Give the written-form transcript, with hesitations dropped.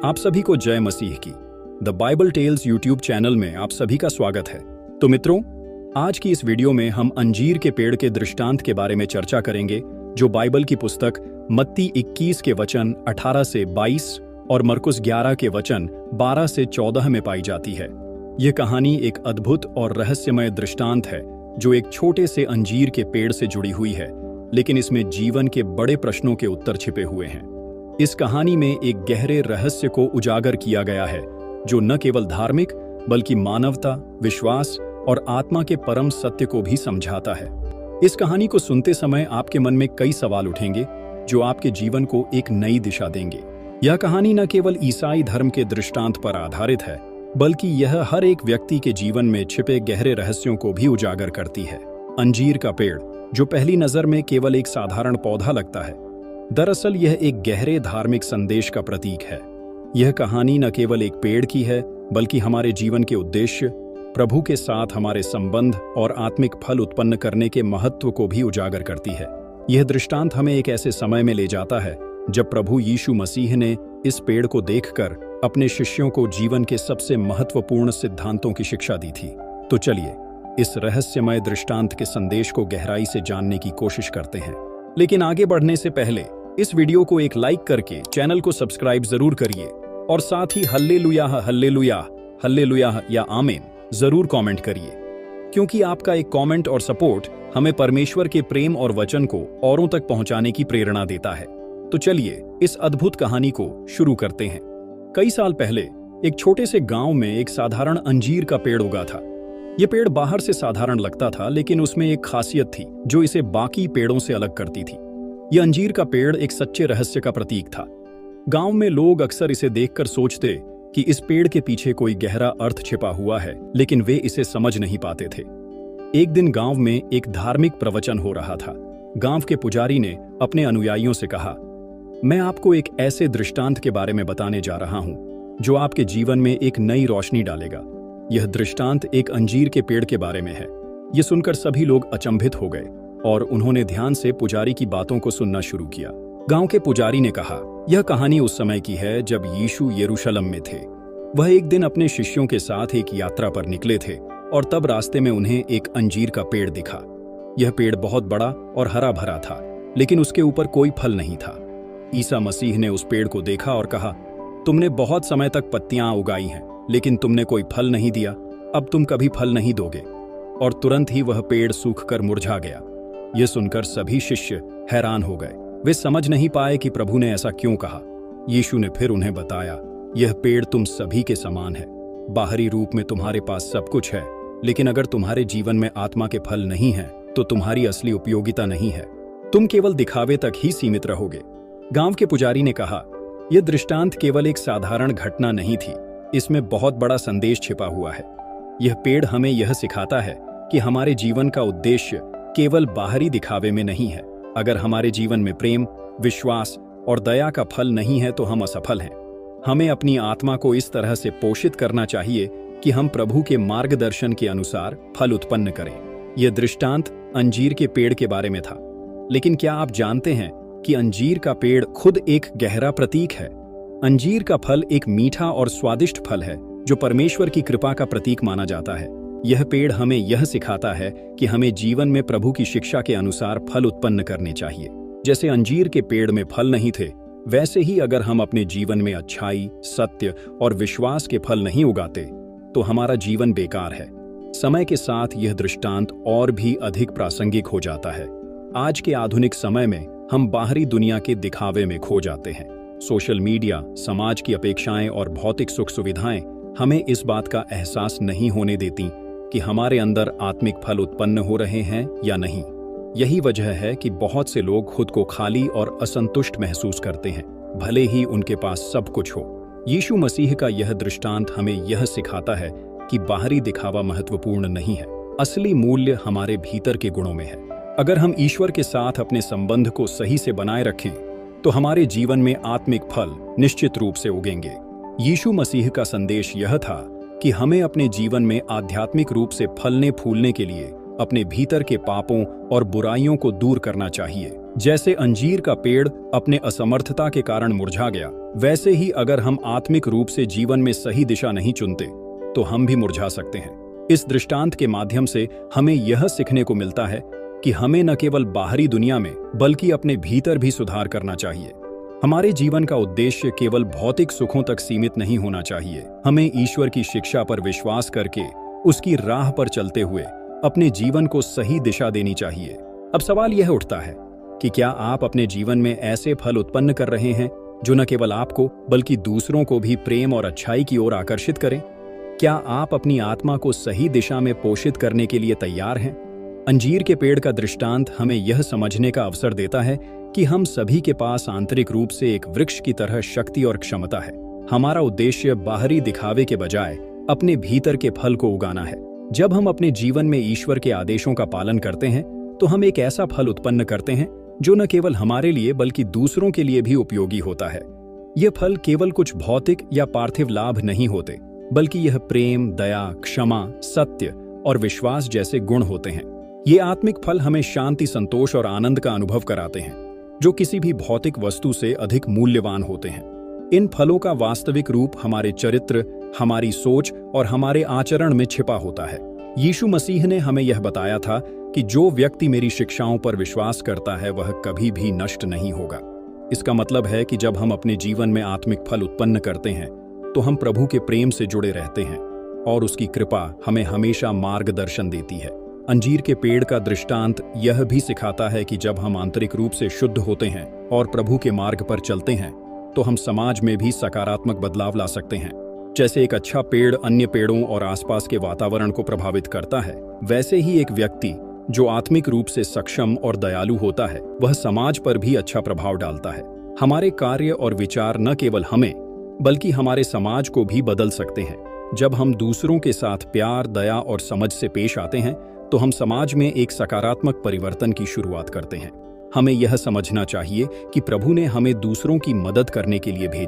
आप सभी को जय मसीह की the Bible tells YouTube channel में आप सभी का स्वागत है। तो मित्रों, आज की इस वीडियो में हम अंजीर के पेड़ के दृष्टांत के बारे में चर्चा करेंगे, जो बाइबल की पुस्तक मत्ती 21 के वचन 18 से 22 और मरकुस 11 के वचन 12 से 14 में पाई जाती है। यह कहानी एक अद्भुत और रहस्यमय दृष्टांत है, जो एक छोटे से अंजीर के पेड़ से जुड़ी हुई है, लेकिन इसमें जीवन के बड़े प्रश्नों के उत्तर छिपे हुए हैं। इस कहानी में एक गहरे रहस्य को उजागर किया गया है, जो न केवल धार्मिक बल्कि मानवता, विश्वास और आत्मा के परम सत्य को भी समझाता है। इस कहानी को सुनते समय आपके मन में कई सवाल उठेंगे, जो आपके जीवन को एक नई दिशा देंगे। यह कहानी न केवल ईसाई धर्म के दृष्टांत पर आधारित है, बल्कि यह हर एक व्यक्ति के जीवन में छिपे गहरे रहस्यों को भी उजागर करती है। अंजीर का पेड़, जो पहली नजर में केवल एक साधारण पौधा लगता है, दरअसल यह एक गहरे धार्मिक संदेश का प्रतीक है। यह कहानी न केवल एक पेड़ की है, बल्कि हमारे जीवन के उद्देश्य, प्रभु के साथ हमारे संबंध और आत्मिक फल उत्पन्न करने के महत्व को भी उजागर करती है। यह दृष्टांत हमें एक ऐसे समय में ले जाता है जब प्रभु यीशु मसीह ने इस पेड़ को देखकर अपने शिष्यों को जीवन के सबसे महत्वपूर्ण सिद्धांतों की शिक्षा दी थी। तो चलिए इस रहस्यमय दृष्टांत के संदेश को गहराई से जानने की कोशिश करते हैं। लेकिन आगे बढ़ने से पहले इस वीडियो को एक लाइक करके चैनल को सब्सक्राइब जरूर करिए, और साथ ही हल्लेलुया हल्लेलुया हल्लेलुया या आमीन जरूर कमेंट करिए, क्योंकि आपका एक कमेंट और सपोर्ट हमें परमेश्वर के प्रेम और वचन को औरों तक पहुंचाने की प्रेरणा देता है। तो चलिए इस अद्भुत कहानी को शुरू करते हैं। कई साल पहले एक छोटे से गांव में एक साधारण अंजीर का पेड़ उगा था। यह पेड़ बाहर से साधारण लगता था, लेकिन उसमें एक खासियत थी जो इसे बाकी पेड़ों से अलग करती थी। यह अंजीर का पेड़ एक सच्चे रहस्य का प्रतीक था। गांव में लोग अक्सर इसे देखकर सोचते कि इस पेड़ के पीछे कोई गहरा अर्थ छिपा हुआ है, लेकिन वे इसे समझ नहीं पाते थे। एक दिन गांव में एक धार्मिक प्रवचन हो रहा था। गांव के पुजारी ने अपने अनुयायियों से कहा, मैं आपको एक ऐसे दृष्टांत के बारे में बताने जा रहा हूं, जो आपके जीवन में एक नई रोशनी डालेगा। यह दृष्टांत एक अंजीर के पेड़ के बारे में है। यह सुनकर सभी लोग अचंभित हो गए और उन्होंने ध्यान से पुजारी की बातों को सुनना शुरू किया। गांव के पुजारी ने कहा, यह कहानी उस समय की है जब यीशु यरूशलेम में थे। वह एक दिन अपने शिष्यों के साथ एक यात्रा पर निकले थे, और तब रास्ते में उन्हें एक अंजीर का पेड़ दिखा। यह पेड़ बहुत बड़ा और हरा भरा था, लेकिन उसके ऊपर कोई फल नहीं था। ईसा मसीह ने उस पेड़ को देखा और कहा, तुमने बहुत समय तक पत्तियां उगाई हैं, लेकिन तुमने कोई फल नहीं दिया। अब तुम कभी फल नहीं दोगे। और तुरंत ही वह पेड़ सूखकर मुरझा गया। यह सुनकर सभी शिष्य हैरान हो गए। वे समझ नहीं पाए कि प्रभु ने ऐसा क्यों कहा। यीशु ने फिर उन्हें बताया, यह पेड़ तुम सभी के समान है। बाहरी रूप में तुम्हारे पास सब कुछ है, लेकिन अगर तुम्हारे जीवन में आत्मा के फल नहीं है, तो तुम्हारी असली उपयोगिता नहीं है। तुम केवल दिखावे तक ही सीमित रहोगे। गांव के पुजारी ने कहा, यह दृष्टांत केवल एक साधारण घटना नहीं थी, इसमें बहुत बड़ा संदेश छिपा हुआ है। यह पेड़ हमें यह सिखाता है कि हमारे जीवन का उद्देश्य केवल बाहरी दिखावे में नहीं है। अगर हमारे जीवन में प्रेम, विश्वास और दया का फल नहीं है, तो हम असफल हैं। हमें अपनी आत्मा को इस तरह से पोषित करना चाहिए कि हम प्रभु के मार्गदर्शन के अनुसार फल उत्पन्न करें। यह दृष्टांत अंजीर के पेड़ के बारे में था, लेकिन क्या आप जानते हैं कि अंजीर का पेड़ खुद एक गहरा प्रतीक है? अंजीर का फल एक मीठा और स्वादिष्ट फल है, जो परमेश्वर की कृपा का प्रतीक माना जाता है। यह पेड़ हमें यह सिखाता है कि हमें जीवन में प्रभु की शिक्षा के अनुसार फल उत्पन्न करने चाहिए। जैसे अंजीर के पेड़ में फल नहीं थे, वैसे ही अगर हम अपने जीवन में अच्छाई, सत्य और विश्वास के फल नहीं उगाते, तो हमारा जीवन बेकार है। समय के साथ यह दृष्टांत और भी अधिक प्रासंगिक हो जाता है। आज के आधुनिक समय में हम बाहरी दुनिया के दिखावे में खो जाते हैं। सोशल मीडिया, समाज की अपेक्षाएं और भौतिक सुख सुविधाएं हमें इस बात का एहसास नहीं होने देती कि हमारे अंदर आत्मिक फल उत्पन्न हो रहे हैं या नहीं। यही वजह है कि बहुत से लोग खुद को खाली और असंतुष्ट महसूस करते हैं, भले ही उनके पास सब कुछ हो। यीशु मसीह का यह दृष्टांत हमें यह सिखाता है कि बाहरी दिखावा महत्वपूर्ण नहीं है। असली मूल्य हमारे भीतर के गुणों में है। अगर हम ईश्वर के साथ अपने संबंध को सही से बनाए रखें, तो हमारे जीवन में आत्मिक फल निश्चित रूप से उगेंगे। यीशु मसीह का संदेश यह था कि हमें अपने जीवन में आध्यात्मिक रूप से फलने फूलने के लिए अपने भीतर के पापों और बुराइयों को दूर करना चाहिए। जैसे अंजीर का पेड़ अपने असमर्थता के कारण मुरझा गया, वैसे ही अगर हम आत्मिक रूप से जीवन में सही दिशा नहीं चुनते तो हम भी मुरझा सकते हैं। इस दृष्टांत के माध्यम से हमें यह सीखने को मिलता है कि हमें न केवल बाहरी दुनिया में बल्कि अपने भीतर भी सुधार करना चाहिए। हमारे जीवन का उद्देश्य केवल भौतिक सुखों तक सीमित नहीं होना चाहिए। हमें ईश्वर की शिक्षा पर विश्वास करके उसकी राह पर चलते हुए अपने जीवन को सही दिशा देनी चाहिए। अब सवाल यह उठता है कि क्या आप अपने जीवन में ऐसे फल उत्पन्न कर रहे हैं जो न केवल आपको बल्कि दूसरों को भी प्रेम और अच्छाई की ओर आकर्षित करें? क्या आप अपनी आत्मा को सही दिशा में पोषित करने के लिए तैयार हैं? अंजीर के पेड़ का दृष्टांत हमें यह समझने का अवसर देता है कि हम सभी के पास आंतरिक रूप से एक वृक्ष की तरह शक्ति और क्षमता है। हमारा उद्देश्य बाहरी दिखावे के बजाय अपने भीतर के फल को उगाना है। जब हम अपने जीवन में ईश्वर के आदेशों का पालन करते हैं तो हम एक ऐसा फल उत्पन्न करते हैं जो न केवल हमारे लिए बल्कि दूसरों के लिए भी उपयोगी होता है। ये फल केवल कुछ भौतिक या पार्थिव लाभ नहीं होते, बल्कि यह प्रेम, दया, क्षमा, सत्य और विश्वास जैसे गुण होते हैं। ये आत्मिक फल हमें शांति, संतोष और आनंद का अनुभव कराते हैं, जो किसी भी भौतिक वस्तु से अधिक मूल्यवान होते हैं। इन फलों का वास्तविक रूप हमारे चरित्र, हमारी सोच और हमारे आचरण में छिपा होता है। यीशु मसीह ने हमें यह बताया था कि जो व्यक्ति मेरी शिक्षाओं पर विश्वास करता है वह कभी भी नष्ट नहीं होगा। इसका मतलब है कि जब हम अपने जीवन में आत्मिक फल उत्पन्न करते हैं तो हम प्रभु के प्रेम से जुड़े रहते हैं और उसकी कृपा हमें हमेशा मार्गदर्शन देती है। अंजीर के पेड़ का दृष्टांत यह भी सिखाता है कि जब हम आंतरिक रूप से शुद्ध होते हैं और प्रभु के मार्ग पर चलते हैं तो हम समाज में भी सकारात्मक बदलाव ला सकते हैं। जैसे एक अच्छा पेड़ अन्य पेड़ों और आसपास के वातावरण को प्रभावित करता है, वैसे ही एक व्यक्ति जो आत्मिक रूप से सक्षम और दयालु होता है वह समाज पर भी अच्छा प्रभाव डालता है। हमारे कार्य और विचार न केवल हमें बल्कि हमारे समाज को भी बदल सकते हैं। जब हम दूसरों के साथ प्यार, दया और समझ से पेश आते हैं तो हम समाज में एक सकारात्मक परिवर्तन की शुरुआत करते हैं। हमें यह समझना चाहिए कि प्रभु ने हमें दूसरों की मदद करने के लिए भेजा है।